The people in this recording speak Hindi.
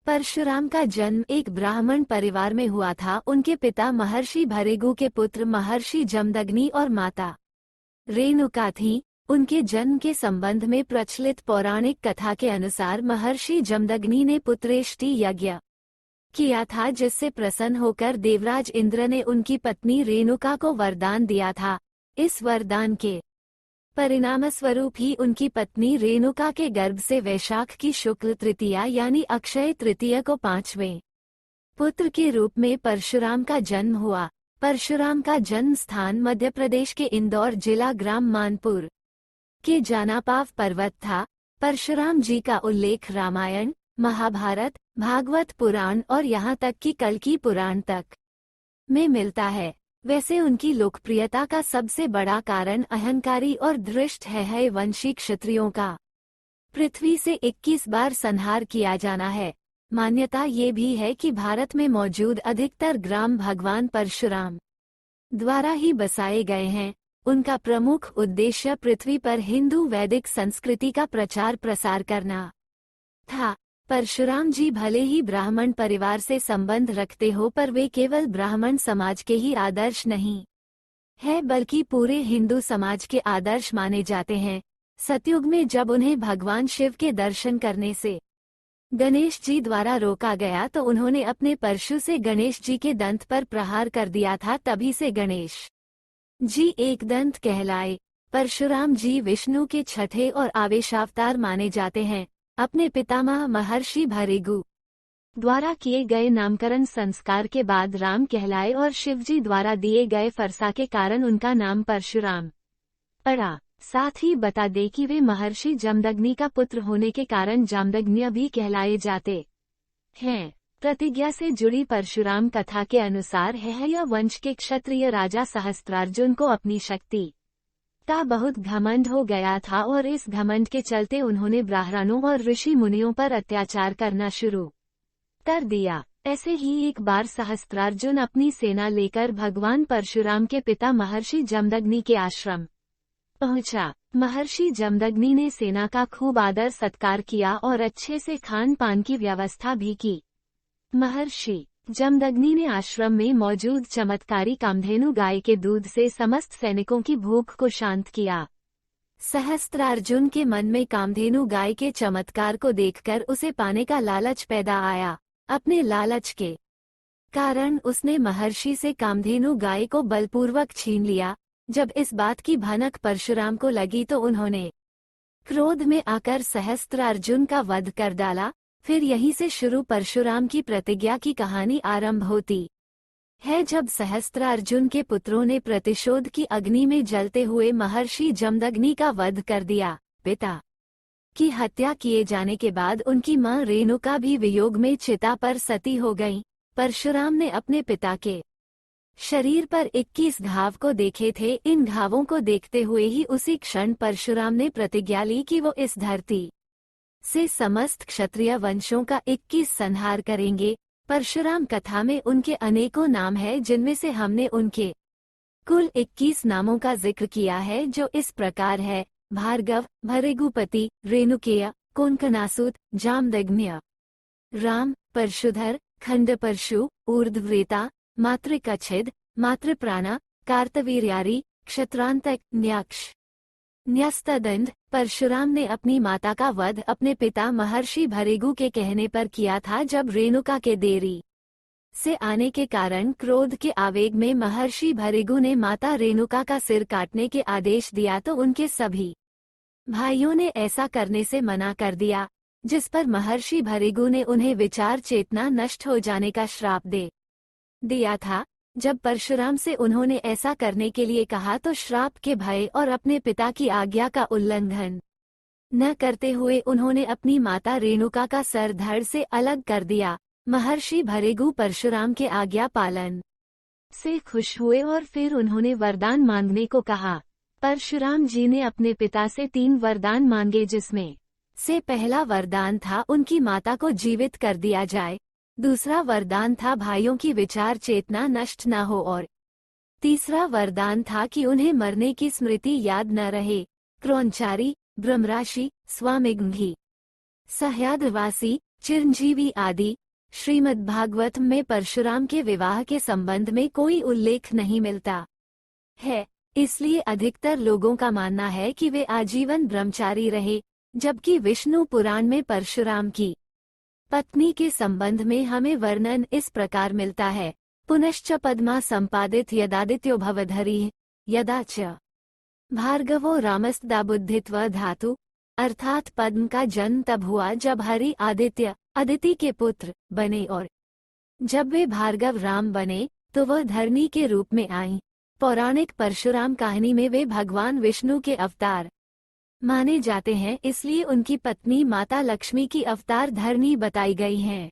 परशुराम का जन्म एक ब्राह्मण परिवार में हुआ था। उनके पिता महर्षि भृगु के पुत्र महर्षि जमदग्नि और माता रेणुका थीं। उनके जन्म के संबंध में प्रचलित पौराणिक कथा के अनुसार महर्षि जमदग्नि ने पुत्रेष्टि यज्ञ किया था, जिससे प्रसन्न होकर देवराज इंद्र ने उनकी पत्नी रेणुका को वरदान दिया था। इस वरदान के परिणामस्वरूप ही उनकी पत्नी रेणुका के गर्भ से वैशाख की शुक्ल तृतीया यानी अक्षय तृतीया को पांचवें पुत्र के रूप में परशुराम का जन्म हुआ। परशुराम का जन्म स्थान मध्य प्रदेश के इंदौर जिला ग्राम मानपुर के जानापाव पर्वत था। परशुराम जी का उल्लेख रामायण, महाभारत, भागवत पुराण और यहाँ तक कि कल्कि पुराण तक में मिलता है। वैसे उनकी लोकप्रियता का सबसे बड़ा कारण अहंकारी और धृष्ट है वंशी क्षत्रियों का पृथ्वी से 21 बार संहार किया जाना है। मान्यता ये भी है कि भारत में मौजूद अधिकतर ग्राम भगवान परशुराम द्वारा ही बसाए गए हैं। उनका प्रमुख उद्देश्य पृथ्वी पर हिंदू वैदिक संस्कृति का प्रचार प्रसार करना था। परशुराम जी भले ही ब्राह्मण परिवार से संबंध रखते हो, पर वे केवल ब्राह्मण समाज के ही आदर्श नहीं है बल्कि पूरे हिंदू समाज के आदर्श माने जाते हैं। सतयुग में जब उन्हें भगवान शिव के दर्शन करने से गणेश जी द्वारा रोका गया तो उन्होंने अपने परशु से गणेश जी के दंत पर प्रहार कर दिया था। तभी से गणेश जी एक दंत कहलाए। परशुराम जी विष्णु के छठे और आवेशावतार माने जाते हैं। अपने पितामह महर्षि भृगु द्वारा किए गए नामकरण संस्कार के बाद राम कहलाए और शिवजी द्वारा दिए गए फरसा के कारण उनका नाम परशुराम पड़ा। साथ ही बता दे कि वे महर्षि जमदग्नि का पुत्र होने के कारण जामदग्न्य भी कहलाए जाते हैं। प्रतिज्ञा से जुड़ी परशुराम कथा के अनुसार यह वंश के क्षत्रिय राजा सहस्त्रार्जुन को अपनी शक्ति का बहुत घमंड हो गया था और इस घमंड के चलते उन्होंने ब्राह्मणों और ऋषि मुनियों पर अत्याचार करना शुरू कर दिया। ऐसे ही एक बार सहस्त्रार्जुन अपनी सेना लेकर भगवान परशुराम के पिता महर्षि जमदग्नि के आश्रम पहुंचा। महर्षि जमदग्नि ने सेना का खूब आदर सत्कार किया और अच्छे से खान पान की व्यवस्था भी की। महर्षि जमदग्नि ने आश्रम में मौजूद चमत्कारी कामधेनु गाय के दूध से समस्त सैनिकों की भूख को शांत किया। सहस्त्रार्जुन के मन में कामधेनु गाय के चमत्कार को देखकर उसे पाने का लालच पैदा आया। अपने लालच के कारण उसने महर्षि से कामधेनु गाय को बलपूर्वक छीन लिया। जब इस बात की भनक परशुराम को लगी तो उन्होंने क्रोध में आकर सहस्त्रार्जुन का वध कर डाला। फिर यहीं से शुरू परशुराम की प्रतिज्ञा की कहानी आरंभ होती है, जब सहस्त्रार्जुन के पुत्रों ने प्रतिशोध की अग्नि में जलते हुए महर्षि जमदग्नि का वध कर दिया। पिता की हत्या किए जाने के बाद उनकी मां रेणुका भी वियोग में चिता पर सती हो गईं। परशुराम ने अपने पिता के शरीर पर 21 घाव को देखे थे। इन घावों को देखते हुए ही उसी क्षण परशुराम ने प्रतिज्ञा ली कि वो इस धरती से समस्त क्षत्रिय वंशों का 21 संहार करेंगे। परशुराम कथा में उनके अनेकों नाम है, जिनमें से हमने उनके कुल 21 नामों का जिक्र किया है, जो इस प्रकार है: भार्गव, भृगुपति, रेणुकेय, कोंकणासुत, जामदग्न्य, राम, परशुधर, खंडपरशु, ऊर्ध्वरेता, मातृकच्छिद, मातृप्राणा, कार्तवीर्यारी, क्षत्रांतक, न्याक्ष, न्यस्तदंड। परशुराम ने अपनी माता का वध अपने पिता महर्षि भृगु के कहने पर किया था। जब रेणुका के देरी से आने के कारण क्रोध के आवेग में महर्षि भृगु ने माता रेणुका का सिर काटने के आदेश दिया तो उनके सभी भाइयों ने ऐसा करने से मना कर दिया, जिस पर महर्षि भृगु ने उन्हें विचार चेतना नष्ट हो जाने का श्राप दे दिया था। जब परशुराम से उन्होंने ऐसा करने के लिए कहा तो श्राप के भय और अपने पिता की आज्ञा का उल्लंघन न करते हुए उन्होंने अपनी माता रेणुका का सर धड़ से अलग कर दिया। महर्षि भृगु परशुराम के आज्ञा पालन से खुश हुए और फिर उन्होंने वरदान मांगने को कहा। परशुराम जी ने अपने पिता से 3 वरदान मांगे, जिसमें से पहला वरदान था उनकी माता को जीवित कर दिया जाए, दूसरा वरदान था भाइयों की विचार चेतना नष्ट न हो और तीसरा वरदान था कि उन्हें मरने की स्मृति याद न रहे। क्रोंचारी, ब्रह्मराशि, स्वामिघ्नि, सह्याद्रवासी, चिरंजीवी आदि श्रीमद्भागवत में परशुराम के विवाह के संबंध में कोई उल्लेख नहीं मिलता है, इसलिए अधिकतर लोगों का मानना है कि वे आजीवन ब्रह्मचारी रहे, जबकि विष्णु पुराण में परशुराम की पत्नी के संबंध में हमें वर्णन इस प्रकार मिलता है। पुनश्च पद्मा संपादित यदादित्यो भवधरी यदा च भार्गवो रामस्तदा बुद्धित्व धातु, अर्थात पद्म का जन्म तब हुआ जब हरि आदित्य अदिति के पुत्र बने और जब वे भार्गव राम बने तो वह धरनी के रूप में आईं। पौराणिक परशुराम कहानी में वे भगवान विष्णु के अवतार माने जाते हैं, इसलिए उनकी पत्नी माता लक्ष्मी की अवतार धरनी बताई गई हैं।